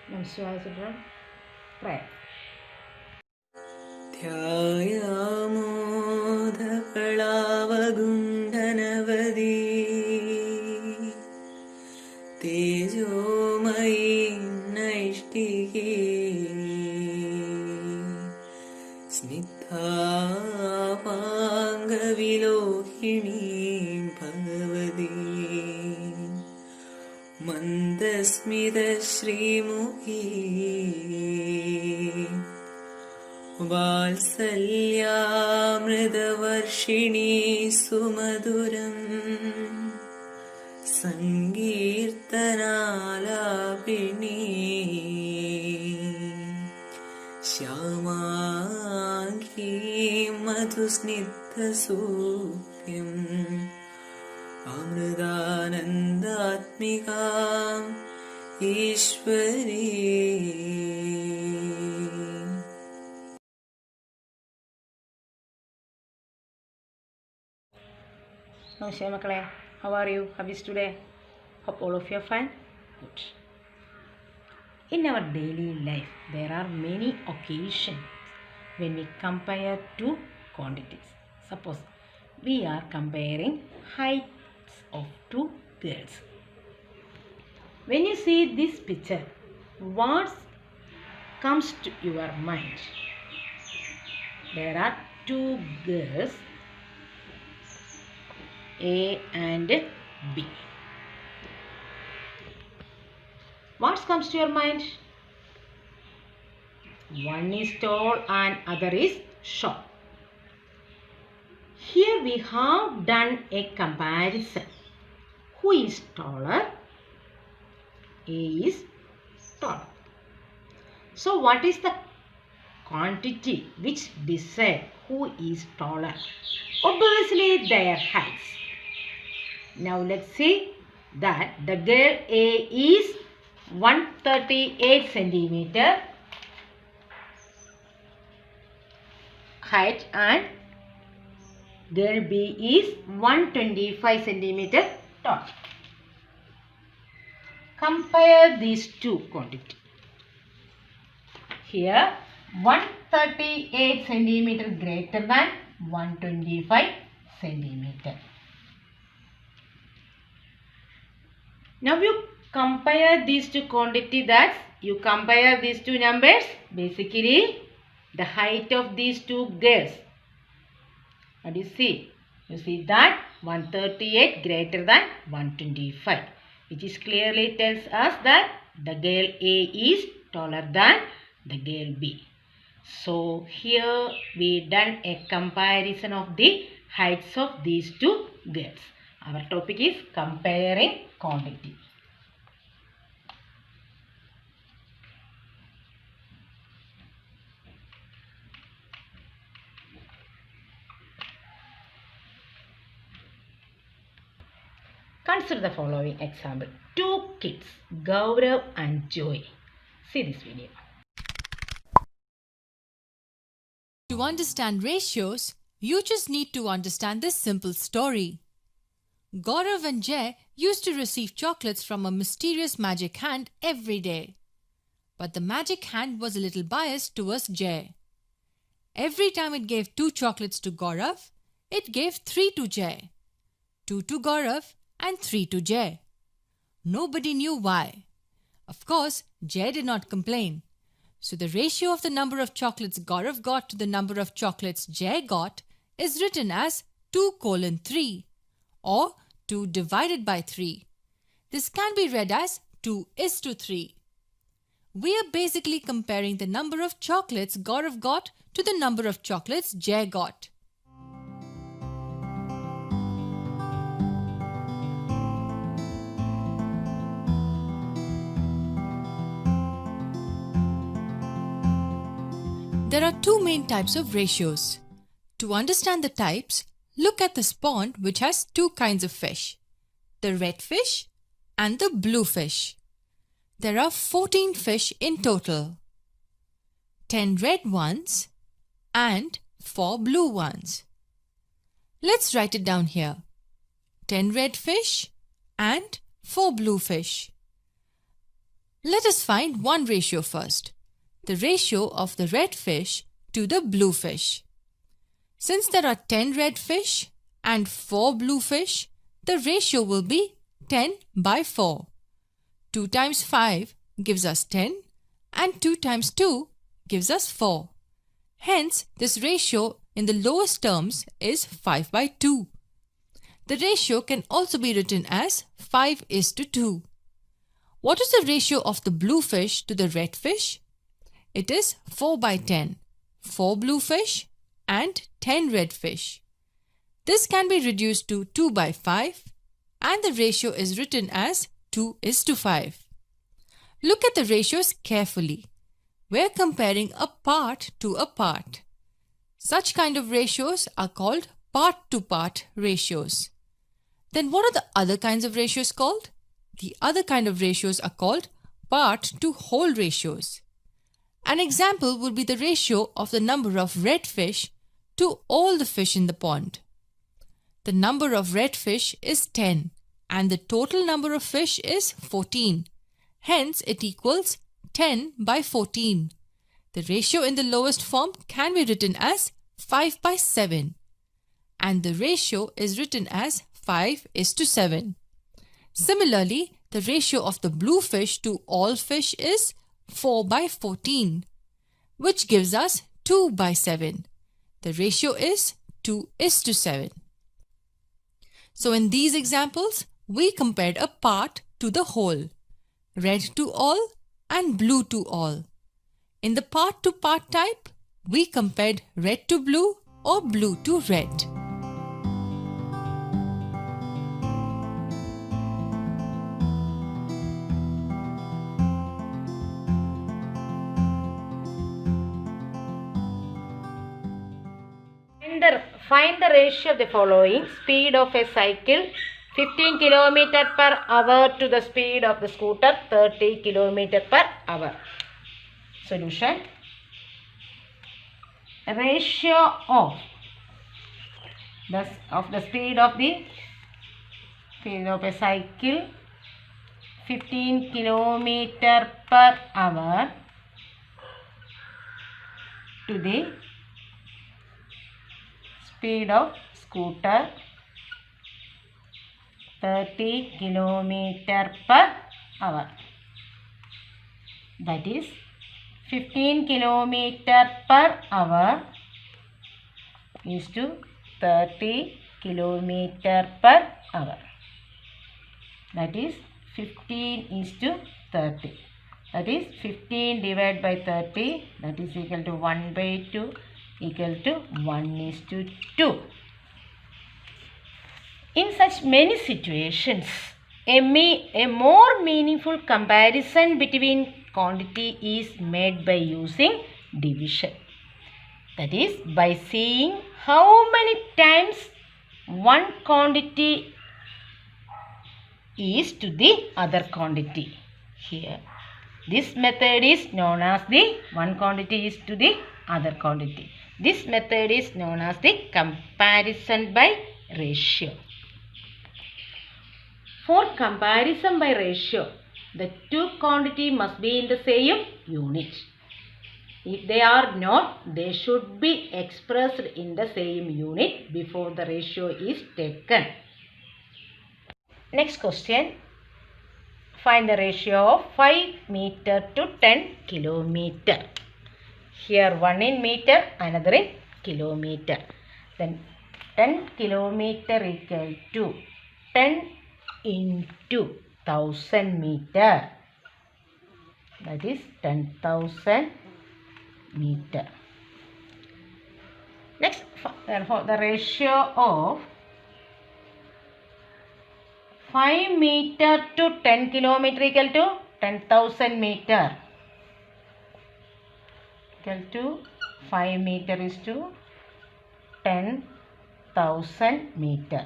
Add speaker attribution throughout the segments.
Speaker 1: Namaste, children. Pray.
Speaker 2: ध्यायामोदकलावगुण्डनवदी Tejomayi नैष्टिकी स्निग्धापाङ्गविलोकिनीं Bhagwati मन्दस्मितश्रीमुखी वात्सल्यामृतवर्षिणी सुमधुरम् सङ्कीर्तनालापिनी श्यामाङ्गी मधुस्निग्धसूक्ष्यम् अमृतानन्दात्मिकाम् Ishwari.
Speaker 1: Namaste, Makale. How are you? How is today? Hope all of you are fine. Good. In our daily life, there are many occasions when we compare two quantities. Suppose we are comparing heights of two girls. When you see this picture, what comes to your mind? There are two girls, A and B. What comes to your mind? One is tall and other is short. Here we have done a comparison. Who is taller? A is taller. So what is the quantity which decides who is taller? Obviously their heights. Now let's see that the girl A is 138 centimeter height and girl B is 125 centimeter tall. Compare these two quantities. Here 138 centimeter greater than 125 centimeter. Now you compare these two quantities, that you compare these two numbers, basically the height of these two girls. What do you see? You see that 138 greater than 125, which is clearly tells us that the girl A is taller than the girl B. So here we done a comparison of the heights of these two girls. Our topic is comparing quantity. Consider the following example. Two kids, Gaurav and Joy. See this video.
Speaker 3: To understand ratios, you just need to understand this simple story. Gaurav and Jay used to receive chocolates from a mysterious magic hand every day. But the magic hand was a little biased towards Jay. Every time it gave 2 chocolates to Gaurav, it gave 3 to Jay, 2 to Gaurav and 3 to Jay. Nobody knew why. Of course, Jay did not complain. So the ratio of the number of chocolates Gaurav got to the number of chocolates Jay got is written as 2:3 or 2 divided by 3. This can be read as 2:3. We are basically comparing the number of chocolates Gaurav got to the number of chocolates Jay got. There are 2 main types of ratios. To understand the types, look at this pond which has 2 kinds of fish, the red fish and the blue fish. There are 14 fish in total, 10 red ones and 4 blue ones. Let's write it down here. 10 red fish and 4 blue fish. Let us find one ratio first, the ratio of the red fish to the blue fish. Since there are 10 red fish and 4 blue fish, the ratio will be 10 by 4. 2 times 5 gives us 10 and 2 times 2 gives us 4. Hence, this ratio in the lowest terms is 5 by 2. The ratio can also be written as 5:2. What is the ratio of the blue fish to the red fish? It is 4 by 10. 4 blue fish and 10 red fish. This can be reduced to 2 by 5 and the ratio is written as 2:5. Look at the ratios carefully. We're comparing a part to a part. Such kind of ratios are called part-to-part ratios. Then what are the other kinds of ratios called? The other kind of ratios are called part-to-whole ratios. An example would be the ratio of the number of red fish to all the fish in the pond. The number of red fish is 10 and the total number of fish is 14. Hence, it equals 10 by 14. The ratio in the lowest form can be written as 5 by 7 and the ratio is written as 5:7. Similarly, the ratio of the blue fish to all fish is 4 by 14, which gives us 2 by 7. The ratio is 2:7. So in these examples, we compared a part to the whole, red to all and blue to all. In the part-to-part type, we compared red to blue or blue to red.
Speaker 1: Find the ratio of the following: speed of a cycle 15 km per hour to the speed of the scooter 30 km per hour. Solution: ratio of the speed of a cycle 15 km per hour to the speed of scooter 30 km per hour. That is 15 km per hour is to 30 km per hour. That is 15 is to 30. That is 15 divided by 30, that is equal to 1 by 2 equal to 1:2. In such many situations, a more meaningful comparison between quantity is made by using division. That is, by seeing how many times one quantity is to the other quantity. Here, this method is known as the one quantity is to the other quantity. This method is known as the comparison by ratio. For comparison by ratio, the two quantity must be in the same unit. If they are not, they should be expressed in the same unit before the ratio is taken. Next question. Find the ratio of 5 meter to 10 kilometer. Here one in meter, another in kilometer. Then 10 kilometer equal to 10 into 1000 meter. That is 10,000 meter. Next, therefore, the ratio of 5 meter to 10 kilometer equal to 10,000 meter. Equal to 5 meter is to 10,000 meter.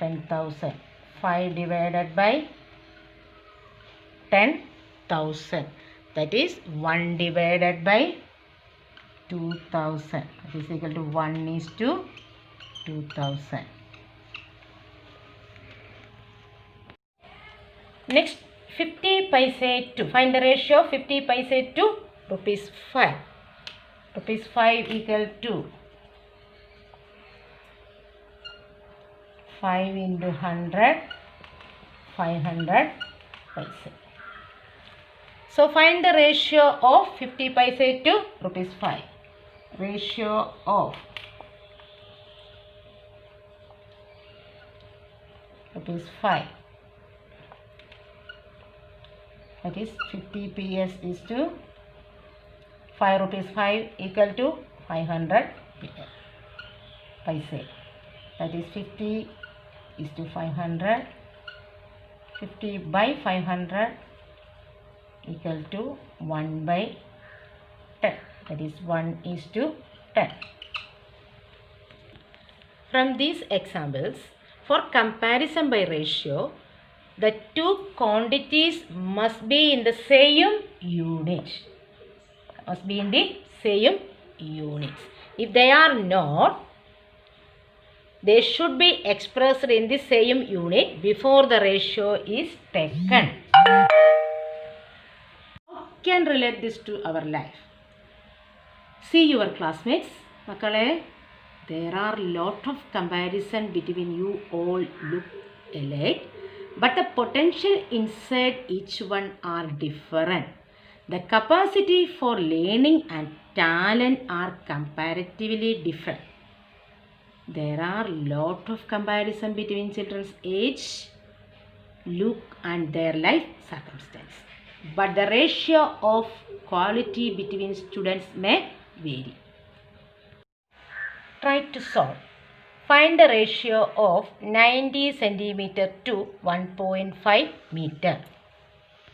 Speaker 1: 10,000. 5 divided by 10,000. That is 1 divided by 2,000. That is equal to 1:2,000. Next, 50 paise to, find the ratio of 50 paise to rupees 5. Rupees 5 equal to 5 into 100, 500 paise. So find the ratio of 50 paise to rupees 5. Ratio of rupees 5. That is 50 PS is to 5 rupees 5 equal to 500 paise. That is 50 is to 500. 50 by 500 equal to 1 by 10. That is 1 is to 10. From these examples, for comparison by ratio, the two quantities must be in the same unit. Must be in the same units. If they are not, they should be expressed in the same unit before the ratio is taken. How can relate this to our life? See your classmates. Makale, there are lot of comparison between you all look alike, but the potential inside each one are different. The capacity for learning and talent are comparatively different. There are lot of comparison between children's age, look and their life circumstance. But the ratio of quality between students may vary. Try to solve. Find the ratio of 90 centimeter to 1.5 meter.